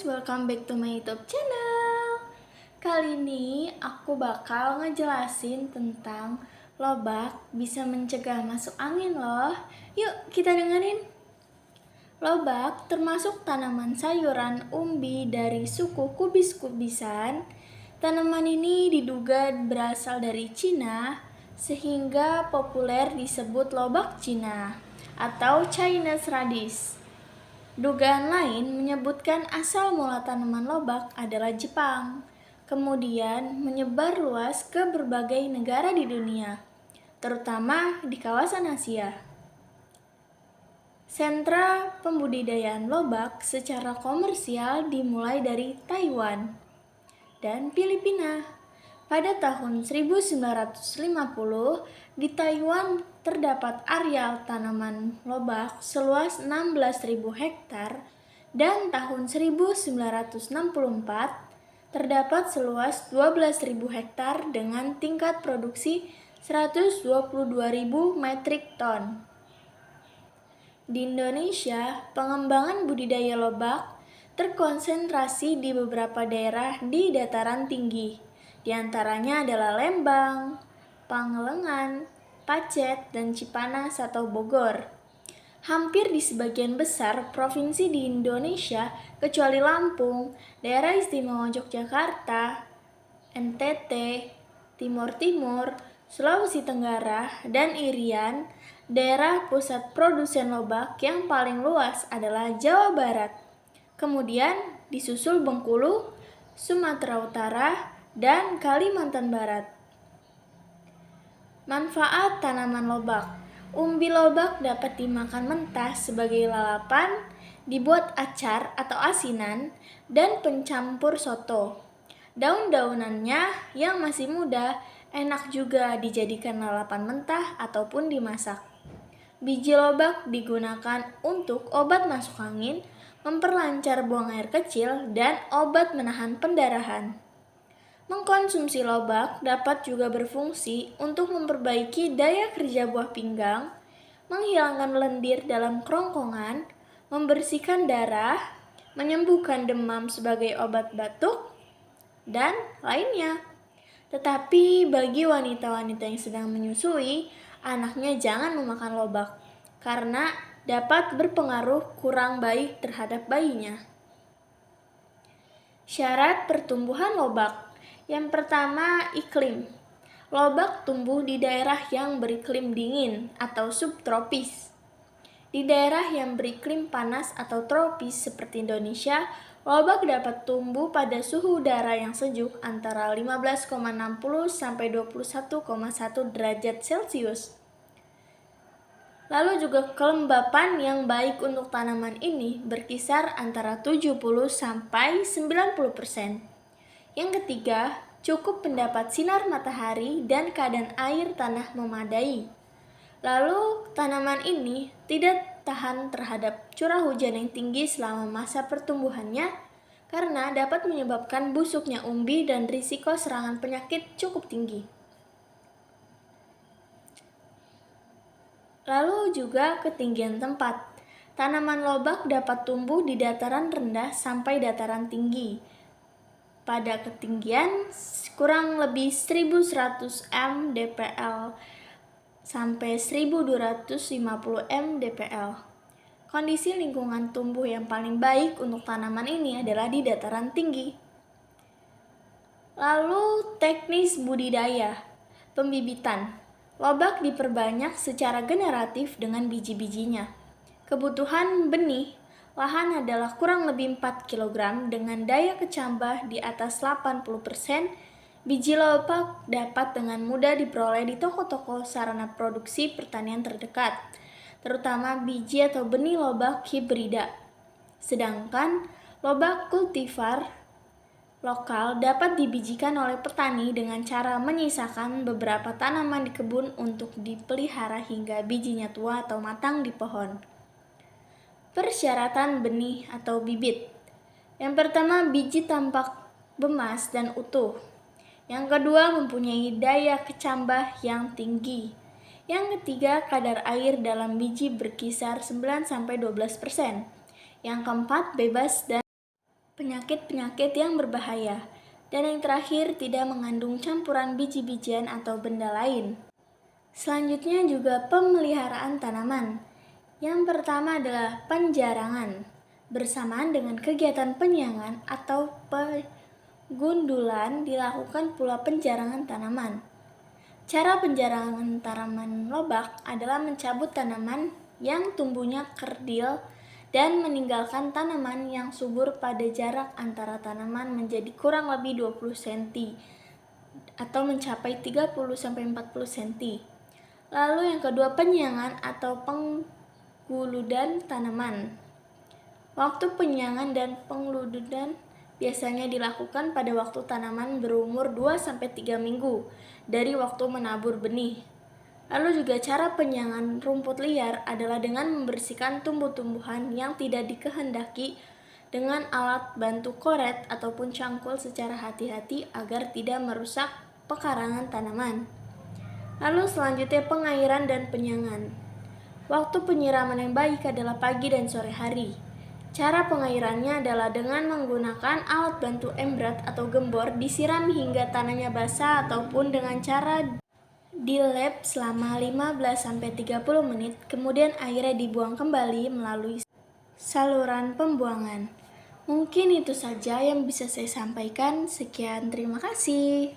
guys, welcome back to my YouTube channel. Kali ini aku bakal ngejelasin tentang lobak bisa mencegah masuk angin loh. Yuk kita dengerin. Lobak termasuk tanaman sayuran umbi dari suku kubis-kubisan. Tanaman ini diduga berasal dari Cina sehingga populer disebut lobak Cina atau Chinese radish. Dugaan lain menyebutkan asal mula tanaman lobak adalah Jepang, kemudian menyebar luas ke berbagai negara di dunia, terutama di kawasan Asia. Sentra pembudidayaan lobak secara komersial dimulai dari Taiwan dan Filipina. Pada tahun 1950, di Taiwan terdapat areal tanaman lobak seluas 16.000 hektar dan tahun 1964 terdapat seluas 12.000 hektar dengan tingkat produksi 122.000 metrik ton. Di Indonesia, pengembangan budidaya lobak terkonsentrasi di beberapa daerah di dataran tinggi. Di antaranya adalah Lembang, Pangalengan, Pacet, dan Cipanas atau Bogor. Hampir di sebagian besar provinsi di Indonesia, kecuali Lampung, Daerah Istimewa Yogyakarta, NTT, Timur Timur, Sulawesi Tenggara, dan Irian, daerah pusat produsen lobak yang paling luas adalah Jawa Barat. Kemudian disusul Bengkulu, Sumatera Utara, dan Kalimantan Barat. Manfaat tanaman lobak. Umbi lobak dapat dimakan mentah sebagai lalapan, dibuat acar atau asinan, dan pencampur soto. Daun-daunannya yang masih muda enak juga dijadikan lalapan mentah ataupun dimasak. Biji lobak digunakan untuk obat masuk angin, memperlancar buang air kecil, dan obat menahan pendarahan. Mengkonsumsi lobak dapat juga berfungsi untuk memperbaiki daya kerja buah pinggang, menghilangkan lendir dalam kerongkongan, membersihkan darah, menyembuhkan demam sebagai obat batuk, dan lainnya. Tetapi bagi wanita-wanita yang sedang menyusui, anaknya jangan memakan lobak, karena dapat berpengaruh kurang baik terhadap bayinya. Syarat pertumbuhan lobak. Yang pertama, iklim. Lobak tumbuh di daerah yang beriklim dingin atau subtropis. Di daerah yang beriklim panas atau tropis seperti Indonesia, lobak dapat tumbuh pada suhu udara yang sejuk antara 15,60 sampai 21,1 derajat Celcius. Lalu juga kelembapan yang baik untuk tanaman ini berkisar antara 70 sampai 90%. Yang ketiga, cukup mendapat sinar matahari dan keadaan air tanah memadai. Lalu, tanaman ini tidak tahan terhadap curah hujan yang tinggi selama masa pertumbuhannya karena dapat menyebabkan busuknya umbi dan risiko serangan penyakit cukup tinggi. Lalu juga ketinggian tempat. Tanaman lobak dapat tumbuh di dataran rendah sampai dataran tinggi. Pada ketinggian kurang lebih 1100 mdpl sampai 1250 mdpl. Kondisi lingkungan tumbuh yang paling baik untuk tanaman ini adalah di dataran tinggi. Lalu teknis budidaya. Pembibitan. Lobak diperbanyak secara generatif dengan biji-bijinya. Kebutuhan benih. Lahan adalah kurang lebih 4 kg dengan daya kecambah di atas 80%. Biji lobak dapat dengan mudah diperoleh di toko-toko sarana produksi pertanian terdekat, terutama biji atau benih lobak hibrida. Sedangkan lobak kultivar lokal dapat dibijikan oleh petani dengan cara menyisakan beberapa tanaman di kebun untuk dipelihara hingga bijinya tua atau matang di pohon. Persyaratan benih atau bibit. Yang pertama, biji tampak bemas dan utuh. Yang kedua, mempunyai daya kecambah yang tinggi. Yang ketiga, kadar air dalam biji berkisar 9-12%. Yang keempat, bebas dan penyakit-penyakit yang berbahaya. Dan yang terakhir, tidak mengandung campuran biji-bijian atau benda lain. Selanjutnya juga pemeliharaan tanaman. Yang pertama adalah penjarangan. Bersamaan dengan kegiatan penyiangan atau gundulan dilakukan pula penjarangan tanaman. Cara penjarangan tanaman lobak adalah mencabut tanaman yang tumbuhnya kerdil dan meninggalkan tanaman yang subur pada jarak antara tanaman menjadi kurang lebih 20 cm atau mencapai 30-40 cm. Lalu yang kedua, penyiangan atau pengguludan tanaman. Waktu penyiangan dan pengguludan biasanya dilakukan pada waktu tanaman berumur 2-3 minggu dari waktu menabur benih. Lalu juga cara penyiangan rumput liar adalah dengan membersihkan tumbuh-tumbuhan yang tidak dikehendaki dengan alat bantu koret ataupun cangkul secara hati-hati agar tidak merusak pekarangan tanaman. Lalu selanjutnya pengairan dan penyiangan. Waktu penyiraman yang baik adalah pagi dan sore hari. Cara pengairannya adalah dengan menggunakan alat bantu embrat atau gembor, disiram hingga tanahnya basah ataupun dengan cara dilap selama 15-30 menit, kemudian airnya dibuang kembali melalui saluran pembuangan. Mungkin itu saja yang bisa saya sampaikan. Sekian, terima kasih.